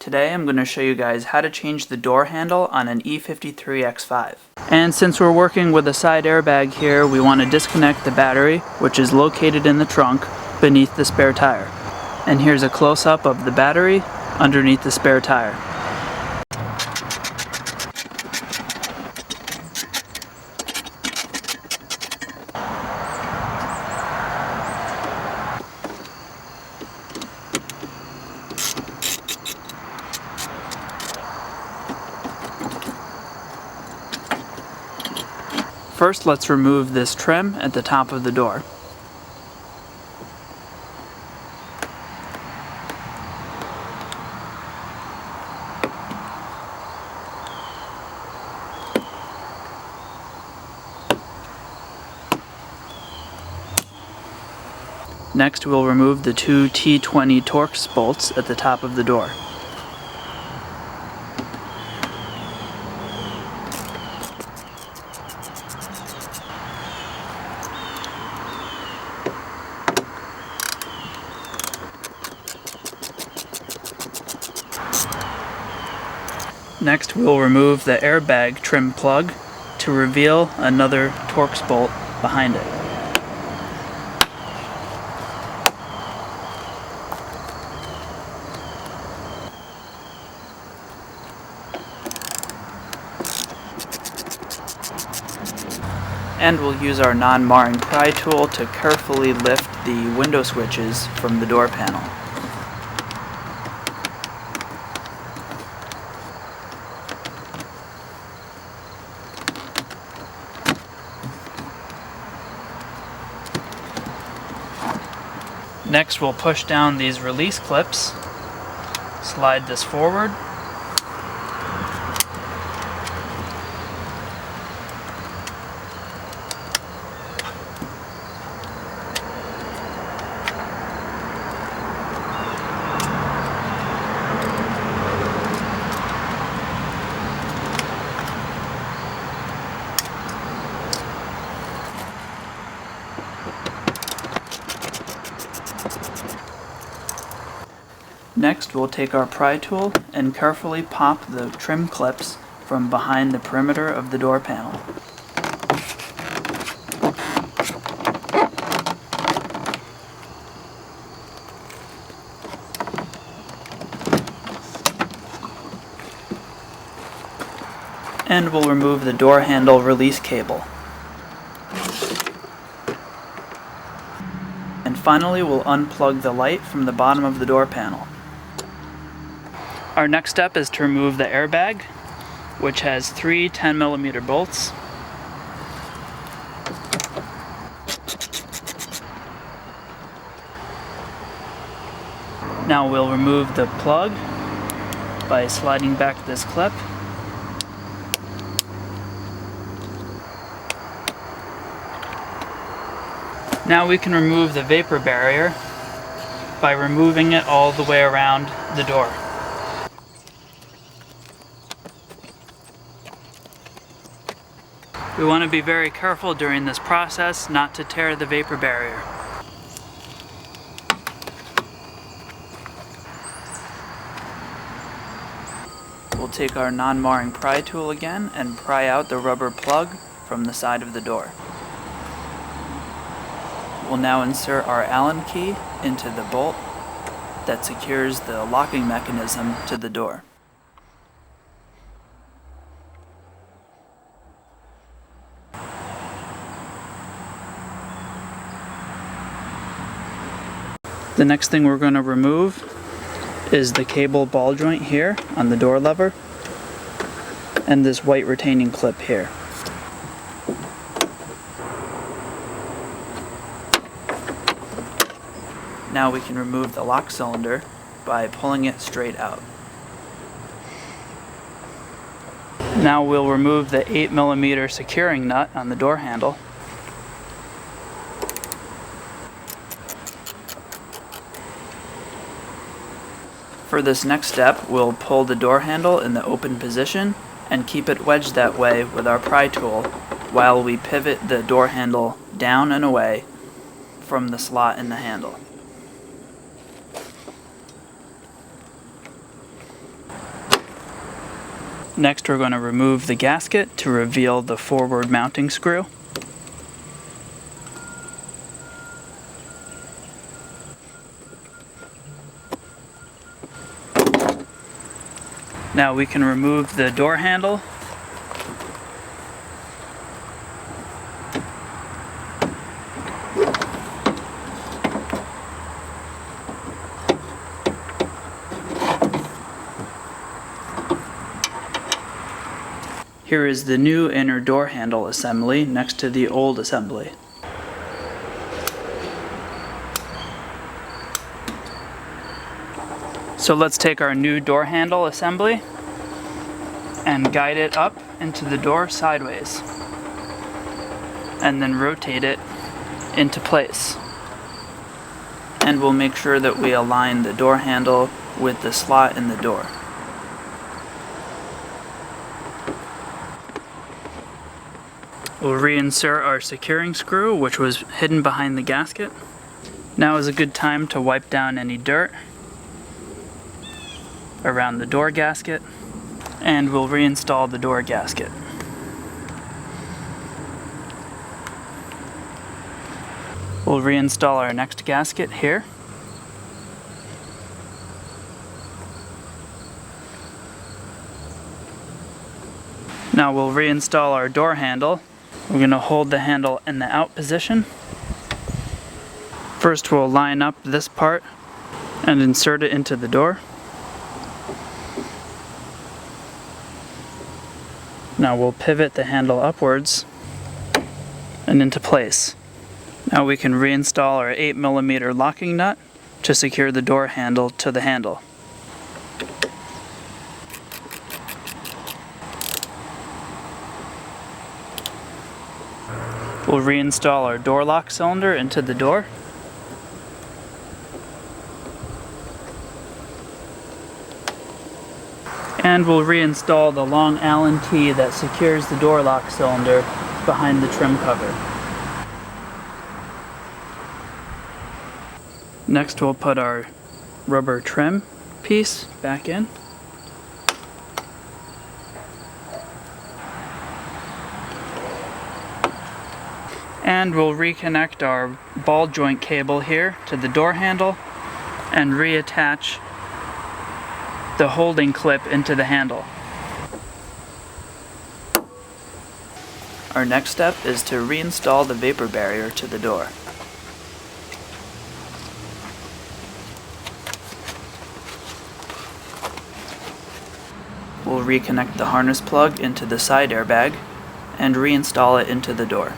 Today I'm going to show you guys how to change the door handle on an E53 X5. And since we're working with a side airbag here, we want to disconnect the battery, which is located in the trunk beneath the spare tire. And here's a close-up of the battery underneath the spare tire. First, let's remove this trim at the top of the door. Next, we'll remove the two T20 Torx bolts at the top of the door. Next, we'll remove the airbag trim plug to reveal another Torx bolt behind it. And we'll use our non-marring pry tool to carefully lift the window switches from the door panel. Next, we'll push down these release clips, slide this forward, Next, we'll take our pry tool and carefully pop the trim clips from behind the perimeter of the door panel. And we'll remove the door handle release cable. And finally, we'll unplug the light from the bottom of the door panel. Our next step is to remove the airbag, which has three 10mm bolts. Now we'll remove the plug by sliding back this clip. Now we can remove the vapor barrier by removing it all the way around the door. We want to be very careful during this process not to tear the vapor barrier. We'll take our non-marring pry tool again and pry out the rubber plug from the side of the door. We'll now insert our Allen key into the bolt that secures the locking mechanism to the door. The next thing we're going to remove is the cable ball joint here on the door lever and this white retaining clip here. Now we can remove the lock cylinder by pulling it straight out. Now we'll remove the 8mm securing nut on the door handle. For this next step, we'll pull the door handle in the open position and keep it wedged that way with our pry tool while we pivot the door handle down and away from the slot in the handle. Next we're going to remove the gasket to reveal the forward mounting screw. Now we can remove the door handle. Here is the new inner door handle assembly next to the old assembly. So let's take our new door handle assembly and guide it up into the door sideways, and then rotate it into place. And we'll make sure that we align the door handle with the slot in the door. We'll reinsert our securing screw, which was hidden behind the gasket. Now is a good time to wipe down any dirt around the door gasket, and we'll reinstall the door gasket. We'll reinstall our next gasket here. Now we'll reinstall our door handle. We're going to hold the handle in the out position. First we'll line up this part and insert it into the door. Now we'll pivot the handle upwards and into place. Now we can reinstall our 8mm locking nut to secure the door handle to the handle. We'll reinstall our door lock cylinder into the door. And we'll reinstall the long Allen key that secures the door lock cylinder behind the trim cover. Next we'll put our rubber trim piece back in. And we'll reconnect our ball joint cable here to the door handle and reattach the holding clip into the handle. Our next step is to reinstall the vapor barrier to the door. We'll reconnect the harness plug into the side airbag and reinstall it into the door.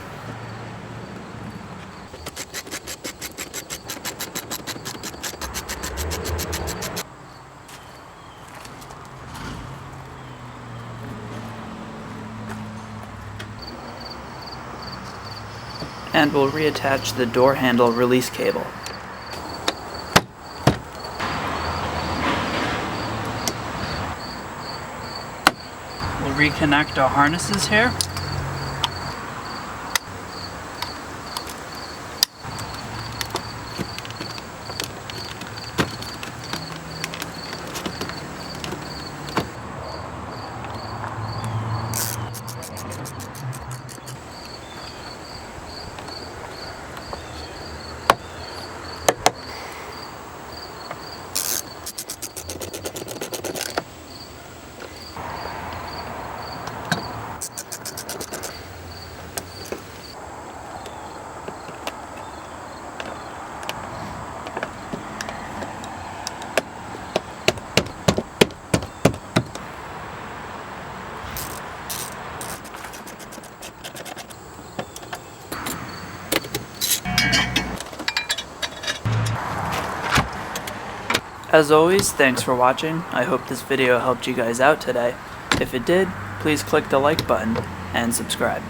And we'll reattach the door handle release cable. We'll reconnect our harnesses here. As always, thanks for watching. I hope this video helped you guys out today. If it did, please click the like button and subscribe.